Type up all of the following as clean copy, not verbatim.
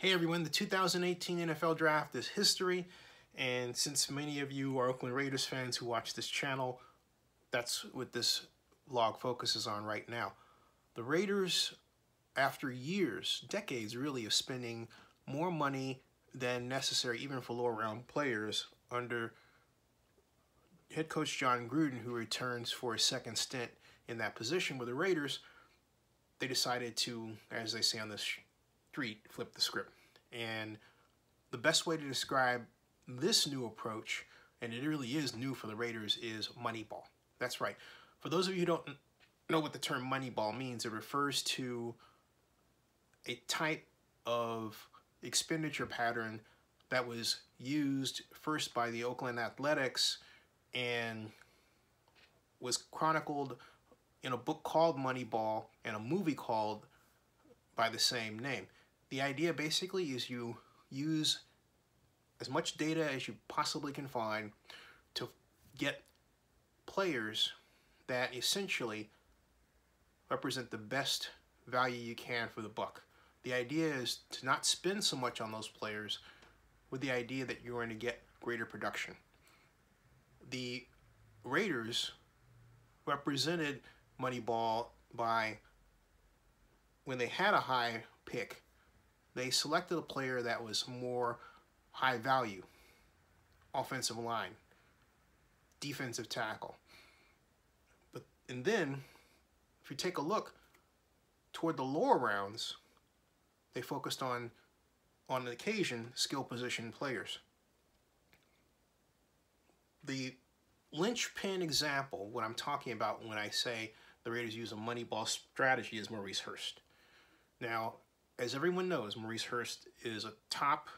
Hey everyone, the 2018 NFL Draft is history, and since many of you are Oakland Raiders fans who watch this channel, that's what this vlog focuses on right now. The Raiders, after years, decades really, of spending more money than necessary even for lower round players under head coach John Gruden, who returns for a second stint in that position with the Raiders, they decided to, as they say on the street, flip the script. And the best way to describe this new approach, and it really is new for the Raiders, is MoneyBall. That's right. For those of you who don't know what the term MoneyBall means, it refers to a type of expenditure pattern that was used first by the Oakland Athletics and was chronicled in a book called MoneyBall and a movie called by the same name. The idea basically is you use as much data as you possibly can find to get players that essentially represent the best value you can for the buck. The idea is to not spend so much on those players with the idea that you're going to get greater production. The Raiders represented MoneyBall by, when they had a high pick, they selected a player that was more high value: offensive line, defensive tackle. And then, if you take a look toward the lower rounds, they focused on occasion, skill position players. The linchpin example, what I'm talking about when I say the Raiders use a MoneyBall strategy, is Maurice Hurst. Now, as everyone knows, Maurice Hurst is a top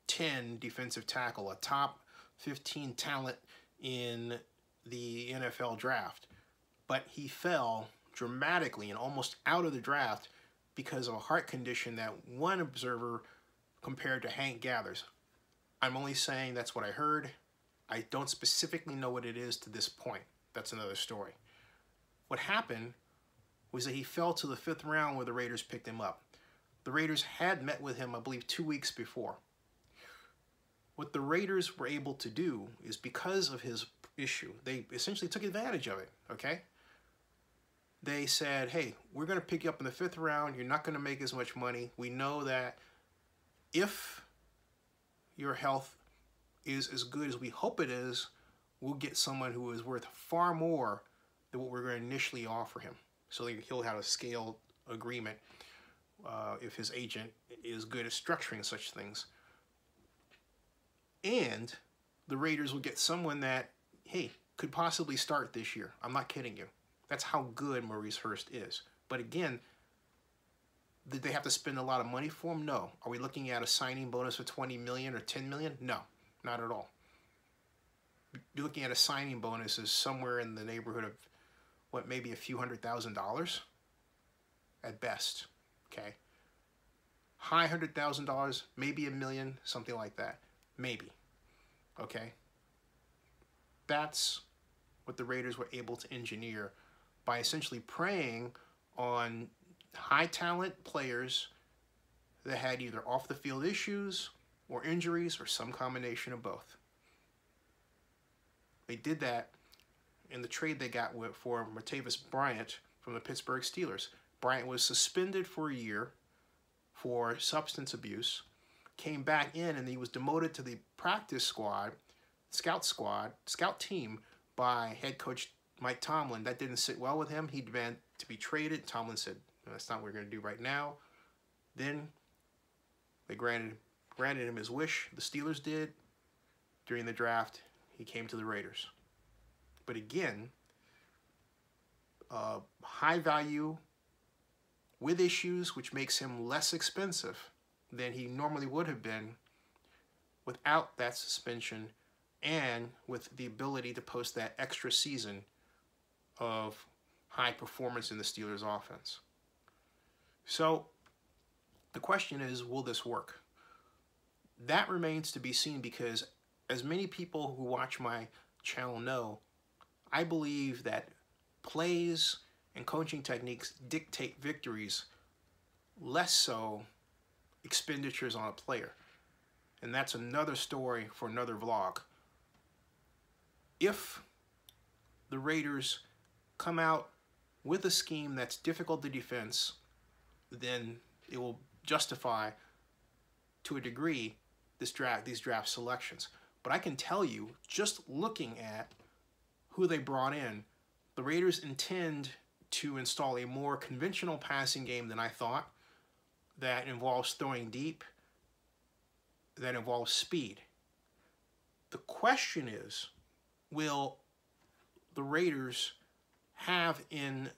10 defensive tackle, a top 15 talent in the NFL draft. But he fell dramatically and almost out of the draft because of a heart condition that one observer compared to Hank Gathers. I'm only saying that's what I heard. I don't specifically know what it is to this point. That's another story. What happened was that he fell to the 5th round where the Raiders picked him up. The Raiders had met with him, I believe, 2 weeks before. What the Raiders were able to do is, because of his issue, they essentially took advantage of it, okay? They said, hey, we're going to pick you up in the 5th round. You're not going to make as much money. We know that if your health is as good as we hope it is, we'll get someone who is worth far more than what we're going to initially offer him. So he'll have a scaled agreement if his agent is good at structuring such things. And the Raiders will get someone that, hey, could possibly start this year. I'm not kidding you. That's how good Maurice Hurst is. But again, did they have to spend a lot of money for him? No. Are we looking at a signing bonus of $20 million or $10 million? No, not at all. You're looking at a signing bonus is somewhere in the neighborhood of, what, maybe a few $100,000 at best, okay? High $100,000, maybe $1 million, something like that, maybe, okay? That's what the Raiders were able to engineer by essentially preying on high talent players that had either off the field issues or injuries or some combination of both. They did that in the trade they got for Martavis Bryant from the Pittsburgh Steelers. Bryant was suspended for a year for substance abuse, came back in, and he was demoted to the practice squad, scout team by head coach Mike Tomlin. That didn't sit well with him. He demanded to be traded. Tomlin said, no, that's not what we're going to do right now. Then they granted him his wish. The Steelers did. During the draft, he came to the Raiders. But again, high value with issues, which makes him less expensive than he normally would have been without that suspension, and with the ability to post that extra season of high performance in the Steelers offense. So the question is, will this work? That remains to be seen, because as many people who watch my channel know, I believe that plays and coaching techniques dictate victories, less so expenditures on a player. And that's another story for another vlog. If the Raiders come out with a scheme that's difficult to defense, then it will justify, to a degree, these draft selections. But I can tell you, just looking at who they brought in, the Raiders intend to install a more conventional passing game than I thought, that involves throwing deep, that involves speed. The question is, will the Raiders have in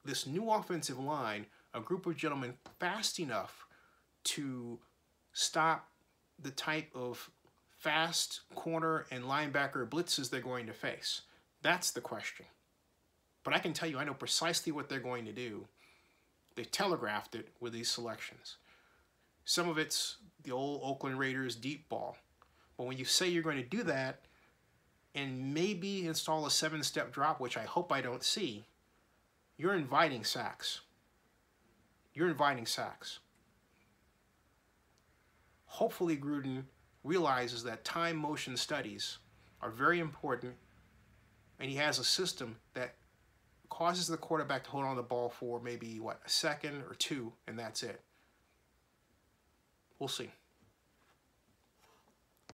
this new offensive line a group of gentlemen fast enough to stop the type of fast corner and linebacker blitzes they're going to face? That's the question. But I can tell you, I know precisely what they're going to do. They telegraphed it with these selections. Some of it's the old Oakland Raiders deep ball. But when you say you're going to do that and maybe install a 7-step drop, which I hope I don't see, you're inviting sacks. You're inviting sacks. Hopefully Gruden realizes that time motion studies are very important, and he has a system that causes the quarterback to hold on to the ball for maybe, what, a second or two, and that's it. We'll see.